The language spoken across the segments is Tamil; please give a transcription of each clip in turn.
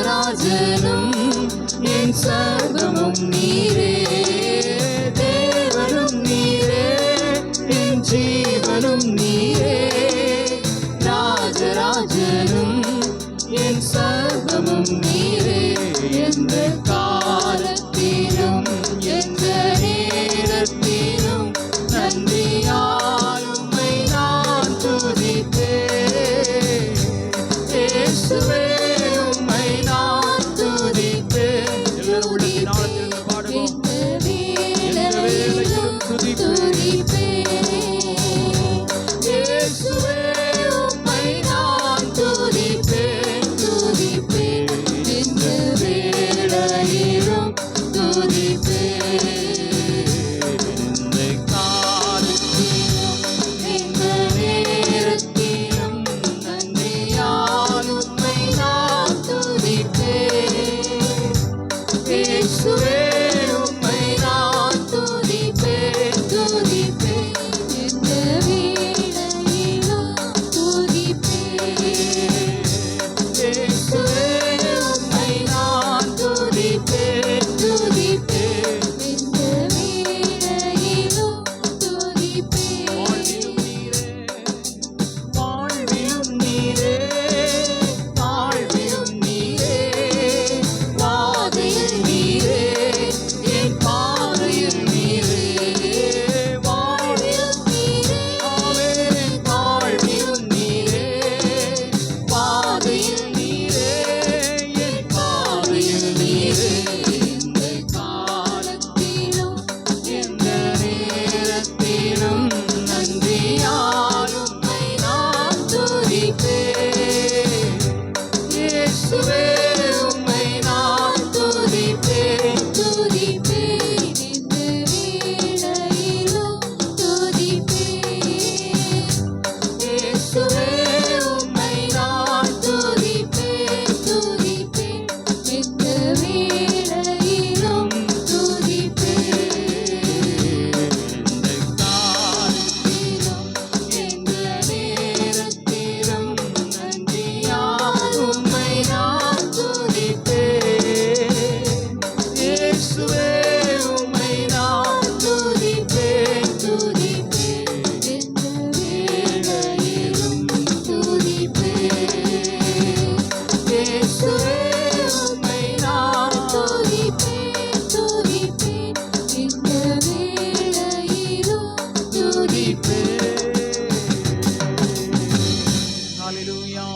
ராஜராஜனும் என் சர்வமும் நீரே, தேவனும் நீரே, என் ஜீவனும் நீரே. ராஜராஜனும் என் சர்வமும் நீரே, எந்த காலத்திலும் எந்த நேரத்திலும் நன்றியால் உம்மை நான் துதிப்பேன். இயேசுவே உம்மை நான் துதிப்பேன். எல்லாரும் உள்ளத்தின் ஆழத்திலிருந்து பாடுவோம். இந்த வேளையிலும் துதிப்பேன். இயேசுவே உம்மை நான் துதிப்பேன், துதிப்பேன். இந்த வேளையிலும் துதிப்பேன். இந்த காலத்திலும் இந்த நேரத்திலும் நன்றியால் உம்மை நான் துதிப்பேன். இயேசுவே உம்மை நான் துதிப்பேன், துதிப்பேன். இந்த வேளையிலும் துதிப்பேன். இயேசுவே உம்மை நான் துதிப்பேன், துதிப்பேன். இந்த வேளையிலும் துதிப்பேன். வாழ்விலும் நீரே, வாழ்விலும் நீரே, வாதையில் நீரே, என் பாதையில் நீரே. வாழ்விலும் நீரே, ஆமென். வாழ்விலும் நீரே, பாதையில் நீரே, என் பாதையில் நீரே. இந்த காலத்திலும் எந்த நேரத்திலும் நன்றியால் உம்மை நான் துதிப்பேன். இயேசுவே உம்மை நான் துதிப்பேன், துதிப்பேன். இந்த வேளையிலும் துதிப்பேன். இயேசுவே உம்மை நான் துதிப்பேன், துதிப்பேன். இந்த வேளையிலும் துதிப்பேன். இந்த காலத்திலும் எந்த நேரத்திலும் நன்றியால் உம்மை நான் துதிப்பேன். இயேசுவே உம்மை நான் துதிப்பேன், துதிப்பேன். இந்த வேளையிலும் துதிப்பேன். இயேசுவே உம்மை நான் துதிப்பேன், துதிப்பேன். இந்த வேளையிலும் துதிப்பேன். ஹalleluya.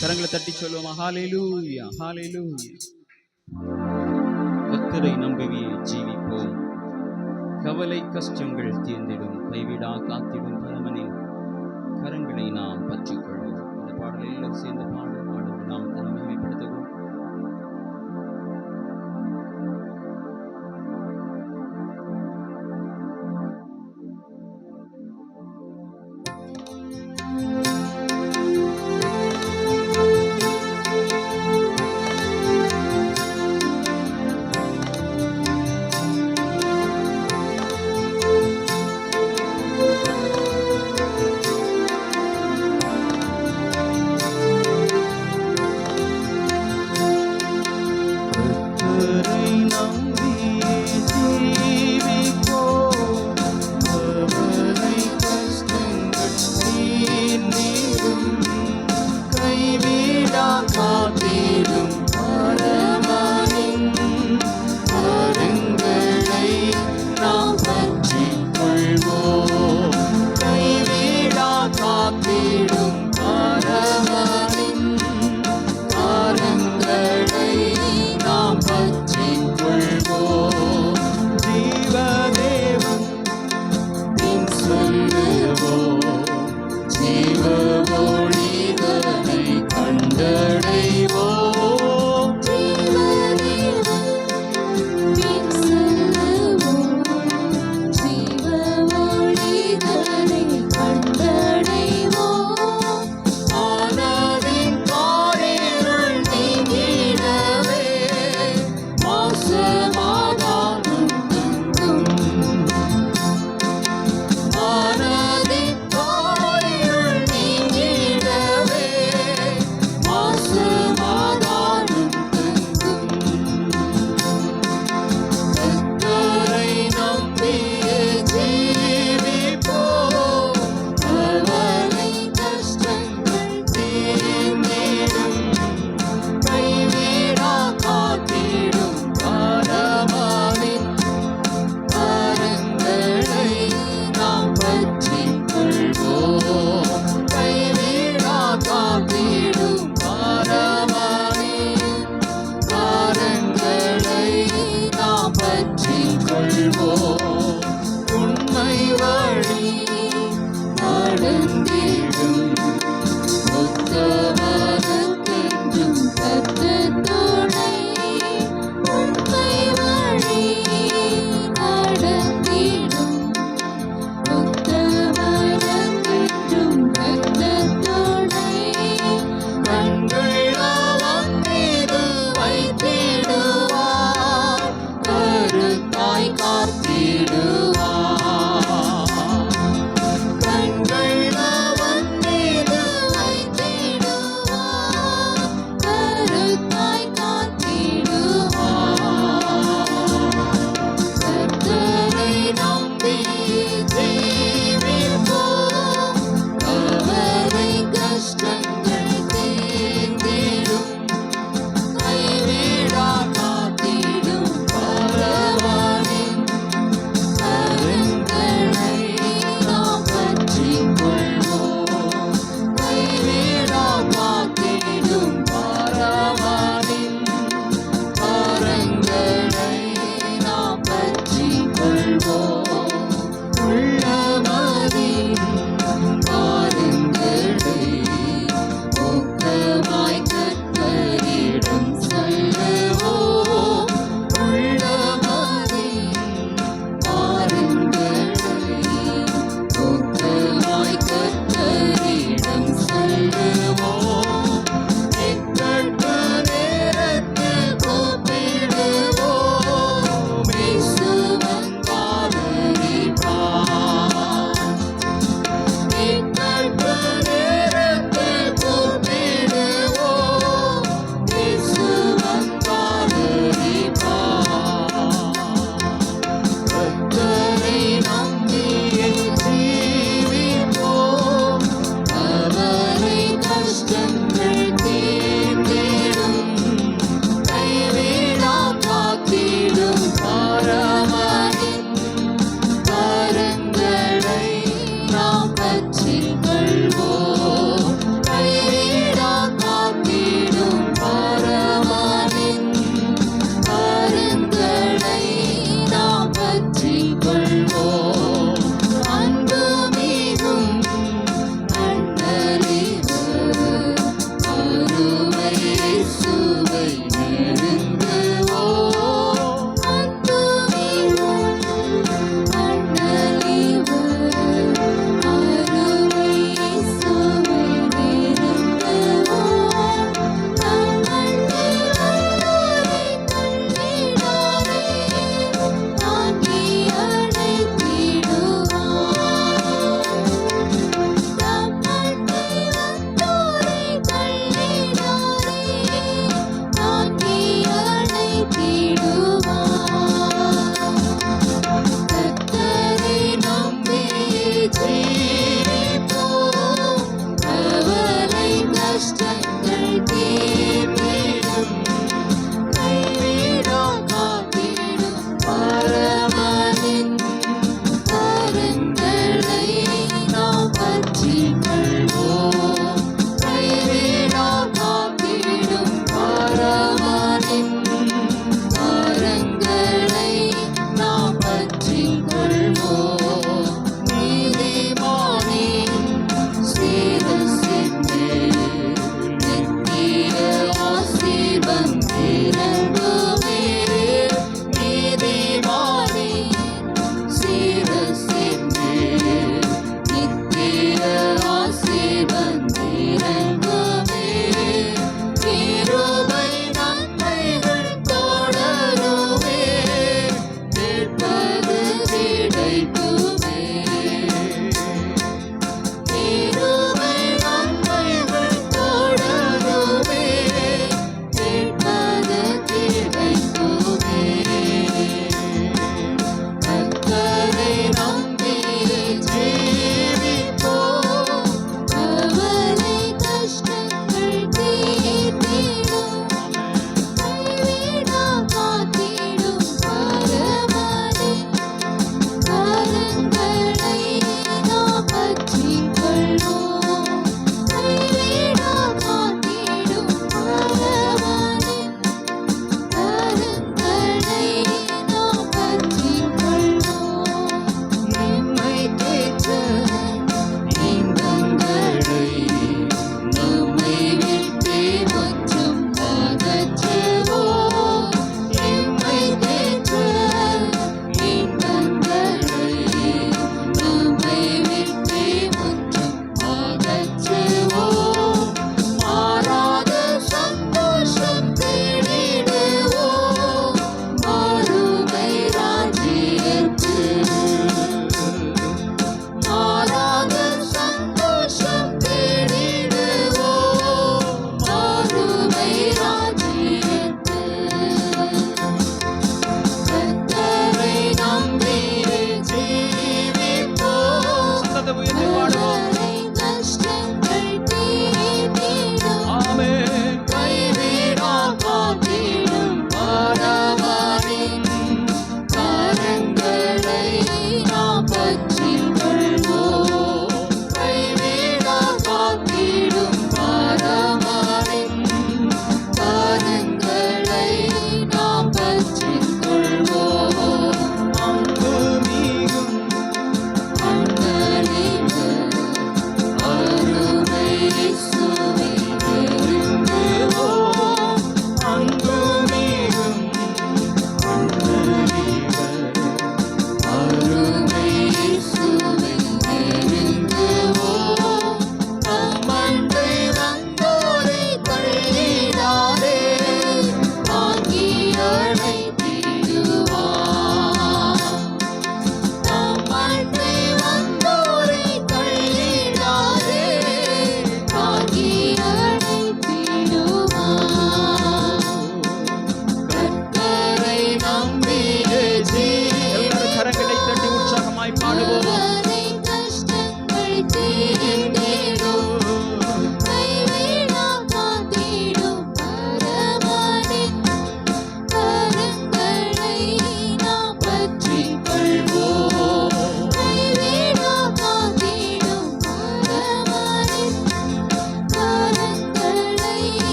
கரங்களை தட்டி சொல்லுவோமா? ஹalleluya, ஹalleluya. கர்த்தரை நம்பி ஜீவிப்போம். கவலை கஷ்டங்கள் தீர்ந்திடும், கைவிடா காத்திடும் பரமனின் கரங்களை நாம் பற்றிக்கொள்வோம். இந்த பாடலை எல்லாம் சேர்ந்து பாடும் பாடல் நாம் தலைமைப்படுத்துவோம்.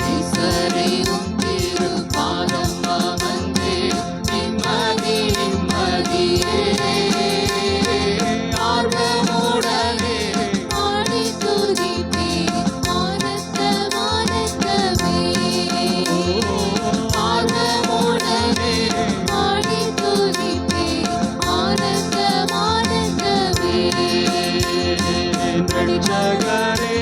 ஈசரே உம் திருப்பாதம் அமர்ந்தே நிம்மதி நிம்மதியே ஆர்வமுடனே ஆடி துதிப்பே ஆனந்தம் ஆனந்தமே ஆர்வமுடனே ஆடி துதிப்பே ஆனந்தம் ஆனந்தமே ரட்சகரே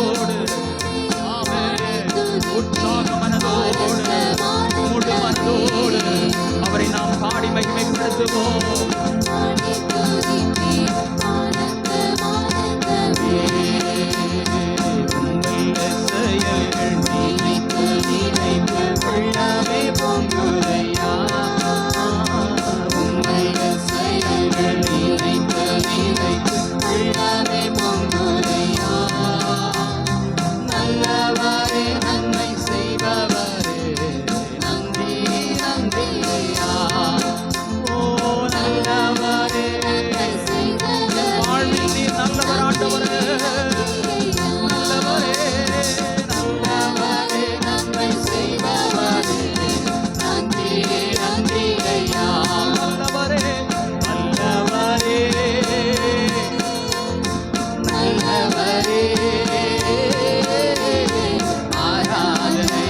மனதோடு ஆமென் உற்சாக மனதோடு முழு மனதோடு அவரை நாம் பாடி மகிமைப்படுத்துவோம். பாடி துதிப்பேன் ஆனந்தம் ஆனந்தமே உங்கள் செயல்கள் நினைத்து நினைத்து உள்ளமே பொங்குதையா. உங்கள் செயல்கள் நினைத்து நினைத்து உள்ளமே பொங்குதையா. நல்லவரே நன்மை செய்பவரே நன்றி நன்றியா. ஓ நல்லவரே என் வாழ்வில் நீர் நல்லவர் ஆண்டவரே. நல்லவரே நல்லவரே நன்மை செய்பவரே நன்றி நன்றி ஐயா. நல்லவரே நல்லவரே நல்லவரே ஆராதனை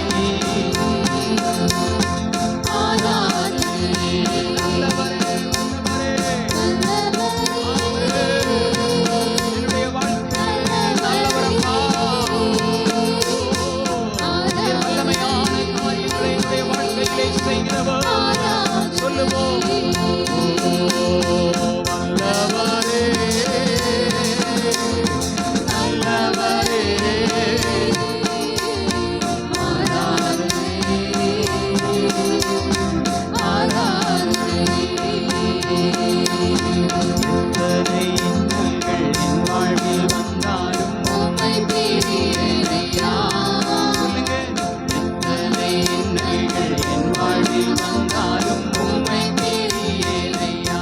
ஆராதனை. நல்லவரே நல்லவரே என்னுடைய வாழ்க்கையிலே நல்லவரப்பா. நீர் வல்லமையான காரியங்களை என்னுடைய வாழ்க்கையிலே செய்கிறவர். சொல்லுவோம் வல்லவரே நல்லவரே ஆராதனை ஆராதனை. எத்தனை இன்னல்கள் என் வாழ்வில் வந்தாலும் உம்மை பிரியேனையா சொல்லுங்க. எத்தனை இன்னல்கள் என் வாழ்வில் வந்தாலும் உம்மை பிரியேனையா.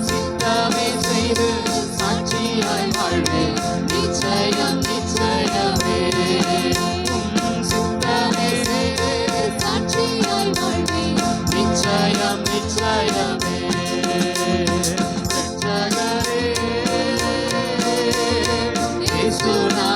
சித்தமே செய்து சாட்சியாய் வாழ்வேன் நிச்சயம் நிச்சயமே. உம் சித்தமே சாட்சியாய் வாழ்வேன் நிச்சயம் நிச்சயமே. ரட்சகரே இயேசுநாதரே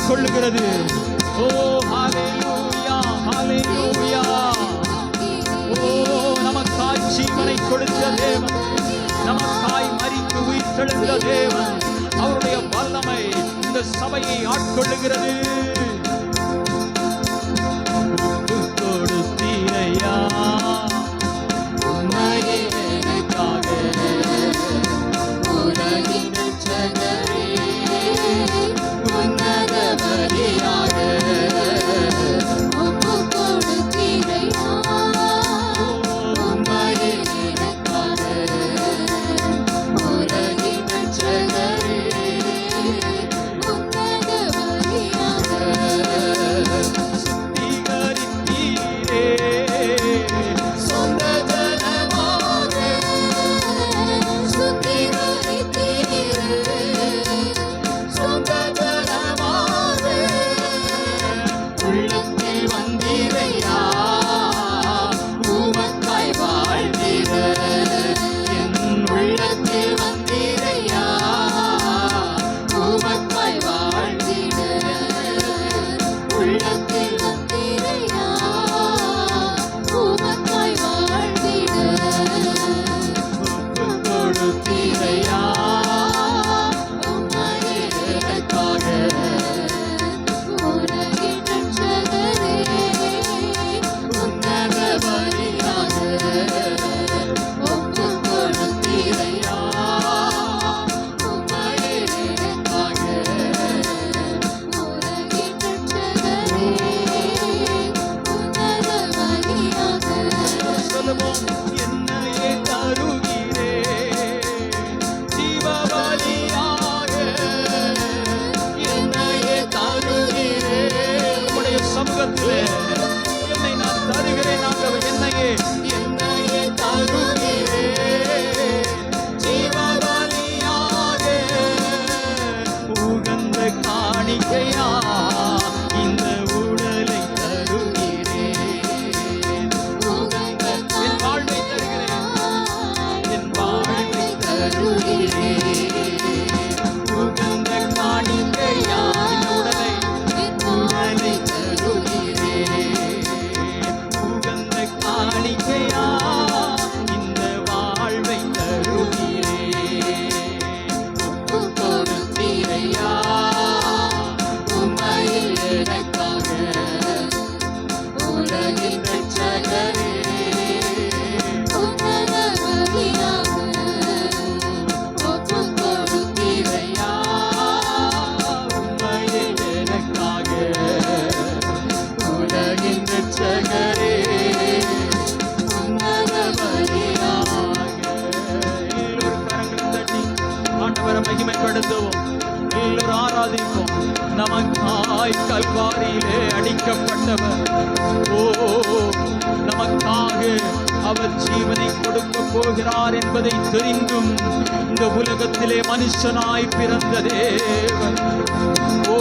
ஆட்கொள்ளுகிறது. ஓ ஹalleluya, ஹalleluya. ஓ நமக்காய் ஜீவனை கொடுத்த தேவன், நமக்காய் மரித்து உயிர்த்தெழுந்த தேவன், அவருடைய வல்லமை இந்த சபையை ஆட்கொள்ளுகிறது. கொடுத்தீரையா உம்மையே எனக்காக, உலகின் ரட்சகரே, உன்னத பலியாக ஒப்புக் கொடுத்தீரையா, உம்மையே எனக்காக. உலகின் ரட்சகரே, உன்னத பலியாக சுத்திகரித்தீரே சொந்த ஜனமாக சுத்திகரித்தீரே, சொந்த ஜனமாக உள்ளத்தில் வந்தீரையா, உமக்காய் வாழ்ந்திட. என் உள்ளத்தில் வந்தீரையா, உமக்காய் வாழ்ந்திட. உள்ளத்தில் வந்தீரையா, உமக்காய் வாழ்ந்திட. கொடுத்தீரையா உம்மையே எனக்காக, உலகின் ரட்சகரே, உன்னத பலியாக ஒப்புக் கொடுத்தீரையா, உம்மையே எனக்காக. உலகின் ரட்சகரே, உன்னத பலியாக சொல்லுவோம். என்னையே தருகிறே ஜீவபலியாக, என்னையே தருகிறே. உம்முடைய சமூகத்திலே என்னை நான் தருகிறேன். ஆண்டவர் என்னையே தருகிறே ஜீவபலியாக, உகந்த காணிக்கையா இந்த உடலை தருகிறேன். உகந்த என் வாழ்வை தருகிறேன், என் வாழ்வை தருகிறேன். உகந்த காணிக்கையா இந்த உடலை தருகிறேன். உகந்த காணிக்கையா இந்த வாழ்வை தருகிறேன். ஒப்புக் கொடுத்தீரையா, உம்மையே எனக்காக. உலகின் ரட்சகரே, உன்னத பலியாக ஒப்புக் கொடுத்தீரையா, உம்மையே எனக்காக. உலகின் இரட்சகரே, உன்னத பலியாக எல்லோரும் கரங்களை தட்டி ஆண்டவரை மகிமைப்படுத்துவோம். எல்லோரும் ஆராதிப்போம். நமக்காய் கல்வாரியிலே அடிக்கப்பட்டவர், ஓ நமக்காக அவர் ஜீவனை கொடுக்க போகிறார் என்பதை தெரிந்தும் இந்த உலகத்திலே மனுஷனாய் பிறந்த தேவன், ஓ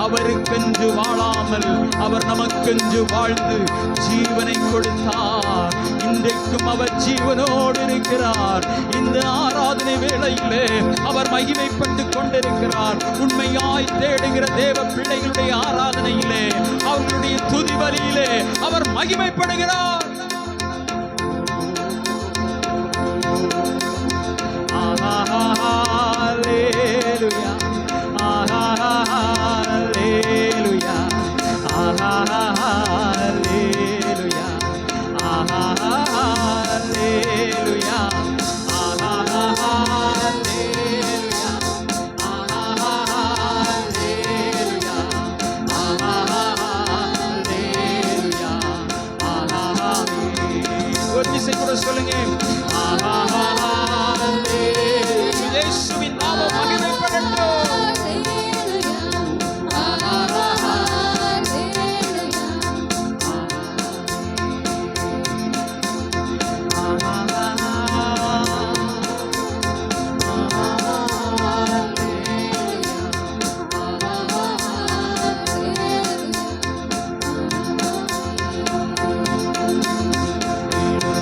அவருக்கென்று வாழாமல் அவர் நமக்கென்று வாழ்ந்து ஜீவனை கொடுத்தார். இன்றைக்கும் அவர் ஜீவனோடு இருக்கிறார். இந்த ஆராதனை வேளையிலே அவர் மகிமைப்பட்டு கொண்டிருக்கிறார். உண்மையாய் தேடுகிற தேவ பிள்ளைகளுடைய ஆராதனையிலே, அவர்களுடைய துதி பலியிலே அவர் மகிமைப்படுகிறார். Hallelujah. Hallelujah. Hallelujah. Hallelujah. ஒரு விசை கூட சொல்லுங்க. இயேசுவின் நாமம் மகிமைப்படட்டும்.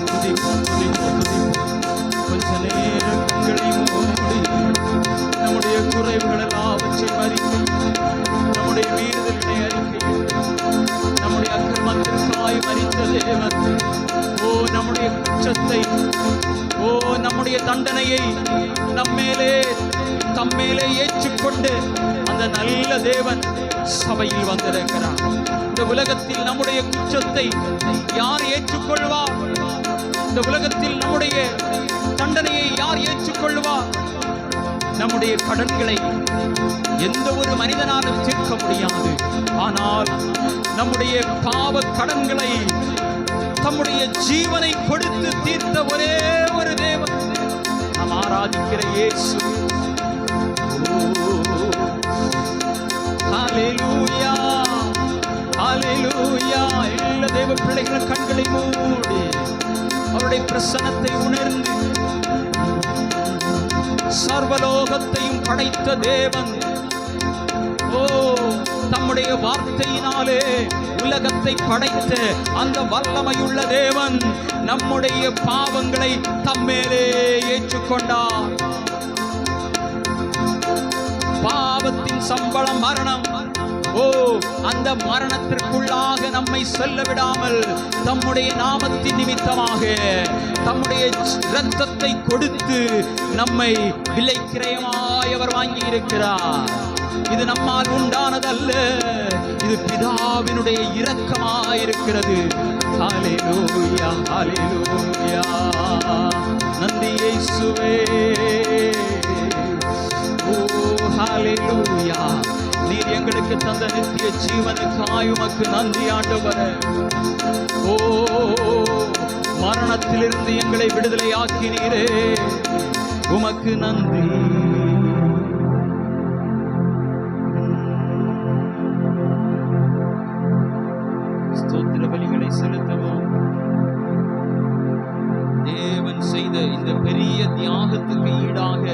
துதிப்போம், துதிப்போம், தேவன். ஓ நம்முடைய குற்றத்தை, ஓ நம்முடைய தண்டனையை தம்மேலே ஏற்றுக்கொண்டு அந்த நல்ல தேவன் சபையில் வந்திருக்கிறார். இந்த உலகத்தில் நம்முடைய குற்றத்தை யார் ஏற்றுக்கொள்வார்? இந்த உலகத்தில் நம்முடைய தண்டனையை யார் ஏற்றுக்கொள்வார்? நம்முடைய கடன்களை எந்த ஒரு மனிதனாலும் தீர்க்க முடியாது. ஆனால் நம்முடைய பாவ கடன்களை தம்முடைய ஜீவனை கொடுத்து தீர்த்த ஒரே ஒரு தேவன் நாம் ஆராதிக்கிற இயேசு. ஹல்லேலூயா, ஹல்லேலூயா. எல்லா தேவ பிள்ளைகள் கண்களை மூடி அவருடைய பிரசன்னத்தை உணர்ந்து, சர்வலோகத்தையும் படைத்த தேவன், ஓ தம்முடைய வார்த்தையினாலே உலகத்தை படைத்த அந்த வல்லமையுள்ள தேவன் நம்முடைய பாவங்களை தம்மேலே ஏற்றுக்கொண்டார். பாவத்தின் சம்பளம் மரணம். ஓ அந்த மரணத்திற்குள்ளாக நம்மை செல்ல விடாமல் தம்முடைய நாமத்தின் நிமித்தமாக தம்முடைய இரத்தத்தை கொடுத்து நம்மை விலைக்கிரயமாய் அவர் வாங்கி இருக்கிறார். இது நம்மால் உண்டானதல்ல, இது பிதாவினுடைய இரக்கமாயிருக்கிறது. ஹல்லேலூயா, ஹல்லேலூயா. நன்றி இயேசுவே. ஓ ஹல்லேலூயா. நீர் எங்களுக்கு தந்த நித்திய ஜீவனுக்காய் உமக்கு நன்றி ஆண்டவரே. ஓ மரணத்திலிருந்து எங்களை விடுதலையாக்கினீரே, உமக்கு நன்றி. ஸ்தோத்திர பலிகளை செலுத்துவோம். தேவன் செய்த இந்த பெரிய தியாகத்துக்கு ஈடாக